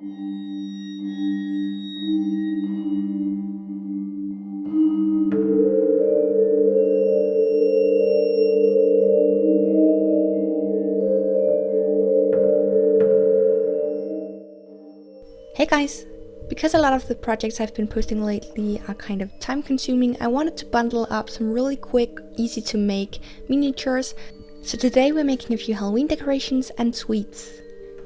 Hey guys! Because a lot of the projects I've been posting lately are kind of time consuming, I wanted to bundle up some really quick, easy to make miniatures. So today we're making a few Halloween decorations and sweets.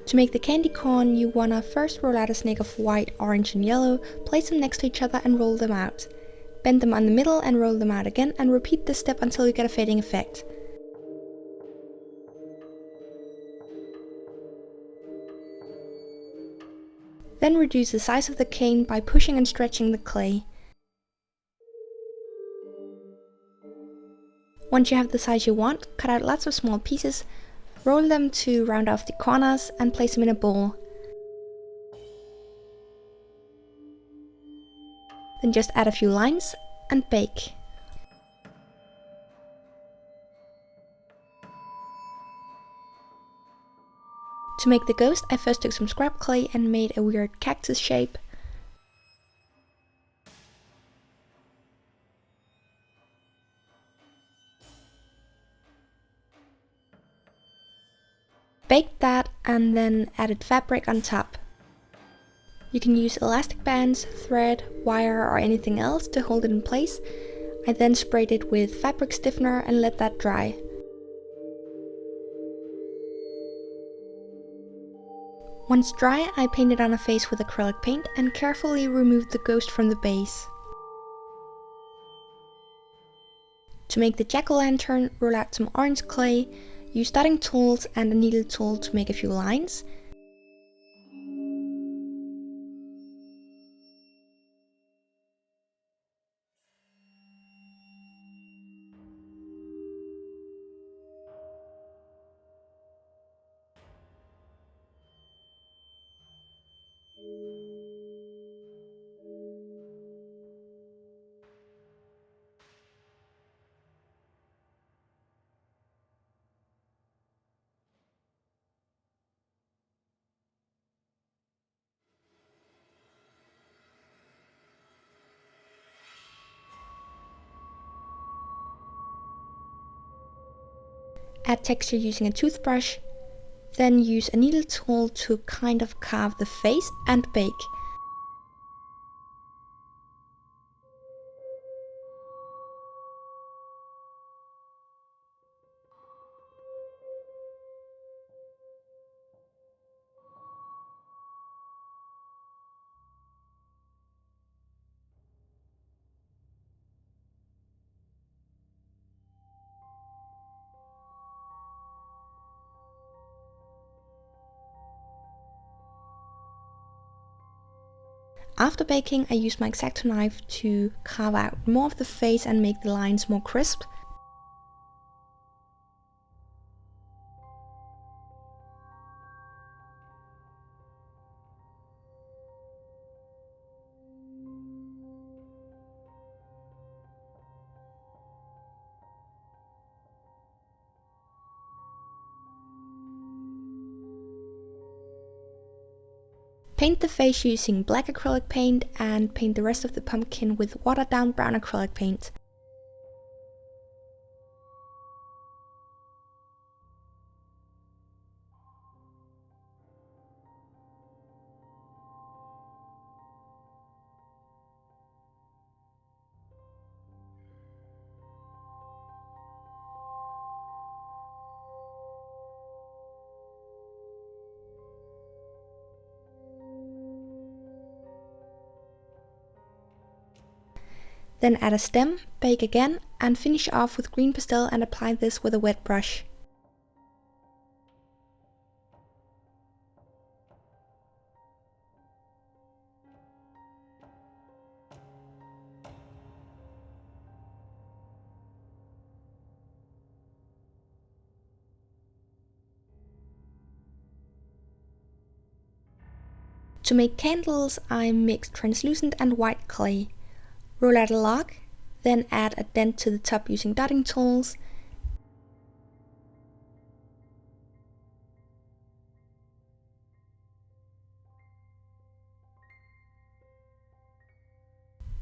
To make the candy corn, you wanna first roll out a snake of white, orange and yellow, place them next to each other and roll them out. Bend them on the middle and roll them out again, and repeat this step until you get a fading effect. Then reduce the size of the cane by pushing and stretching the clay. Once you have the size you want, cut out lots of small pieces, roll them to round off the corners and place them in a bowl. Then just add a few lines and bake. To make the ghost, I first took some scrap clay and made a weird cactus shape. Baked that and then added fabric on top. You can use elastic bands, thread, wire or anything else to hold it in place. I then sprayed it with fabric stiffener and let that dry. Once dry, I painted on a face with acrylic paint and carefully removed the ghost from the base. To make the jack-o'-lantern, roll out some orange clay, use dotting tools and a needle tool to make a few lines. Add texture using a toothbrush, then use a needle tool to kind of carve the face and bake. After baking, I used my X-Acto knife to carve out more of the face and make the lines more crisp. Paint the face using black acrylic paint and paint the rest of the pumpkin with watered down brown acrylic paint. Then add a stem, bake again, and finish off with green pastel and apply this with a wet brush. To make candles, I mixed translucent and white clay. Roll out a log, then add a dent to the top using dotting tools.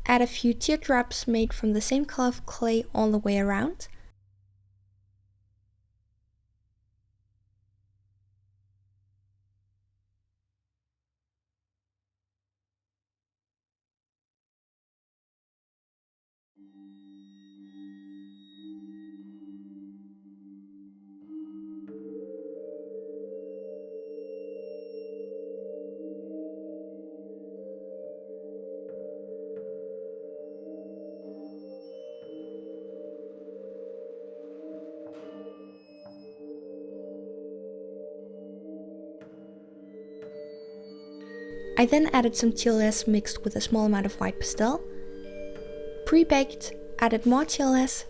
Add a few teardrops made from the same color of clay all the way around. I then added some TLS mixed with a small amount of white pastel, pre-baked, added more TLS,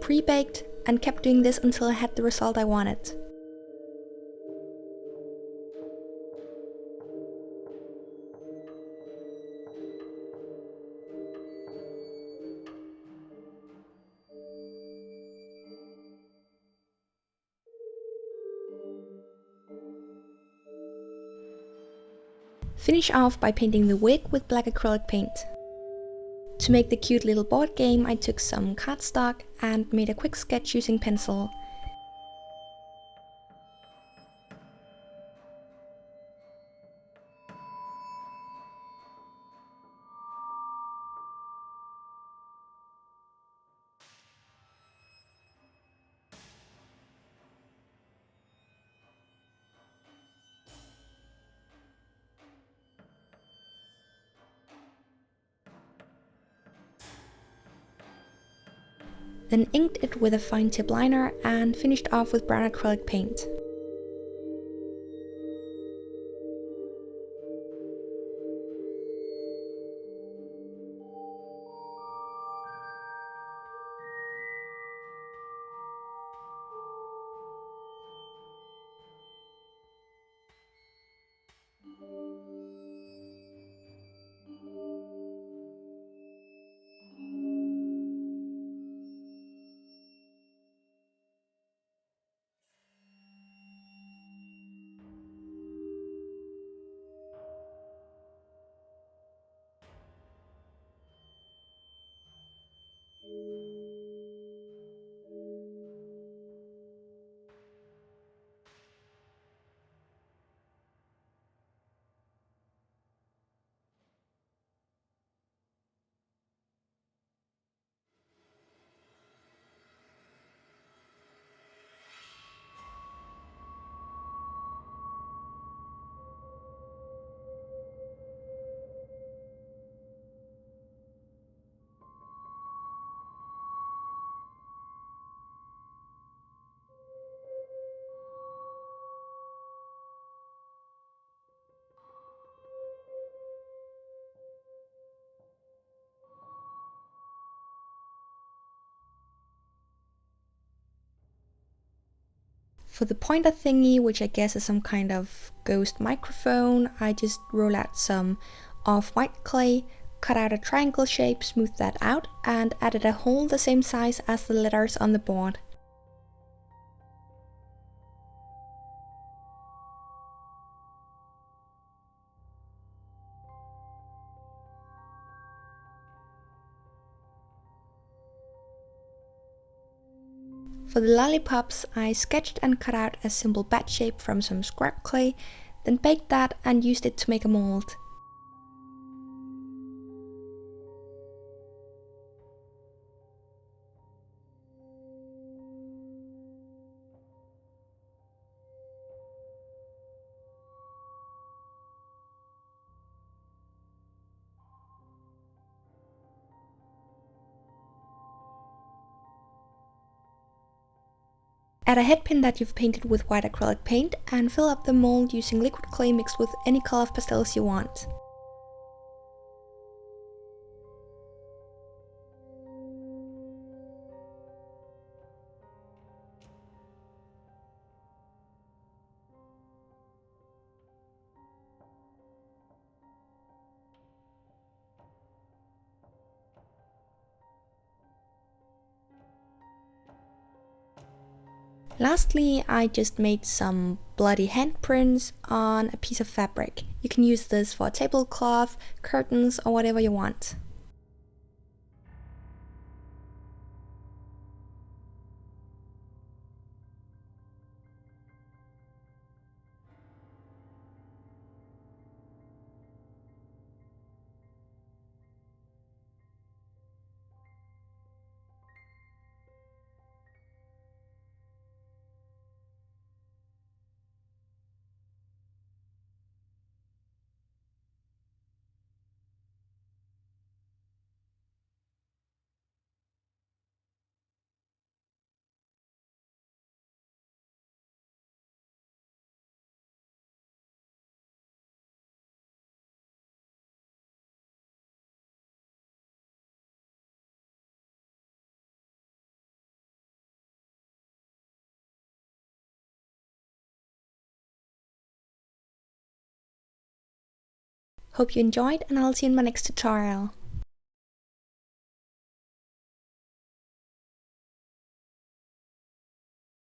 pre-baked, and kept doing this until I had the result I wanted. Finish off by painting the wig with black acrylic paint. To make the cute little board game, I took some cardstock and made a quick sketch using pencil. Then inked it with a fine tip liner and finished off with brown acrylic paint. For the pointer thingy, which I guess is some kind of ghost microphone, I just roll out some off-white clay, cut out a triangle shape, smoothed that out, and added a hole the same size as the letters on the board. For the lollipops, I sketched and cut out a simple bat shape from some scrap clay, then baked that and used it to make a mold. Add a headpin that you've painted with white acrylic paint and fill up the mold using liquid clay mixed with any color of pastels you want. Lastly, I just made some bloody handprints on a piece of fabric. You can use this for a tablecloth, curtains, or whatever you want. Hope you enjoyed, and I'll see you in my next tutorial.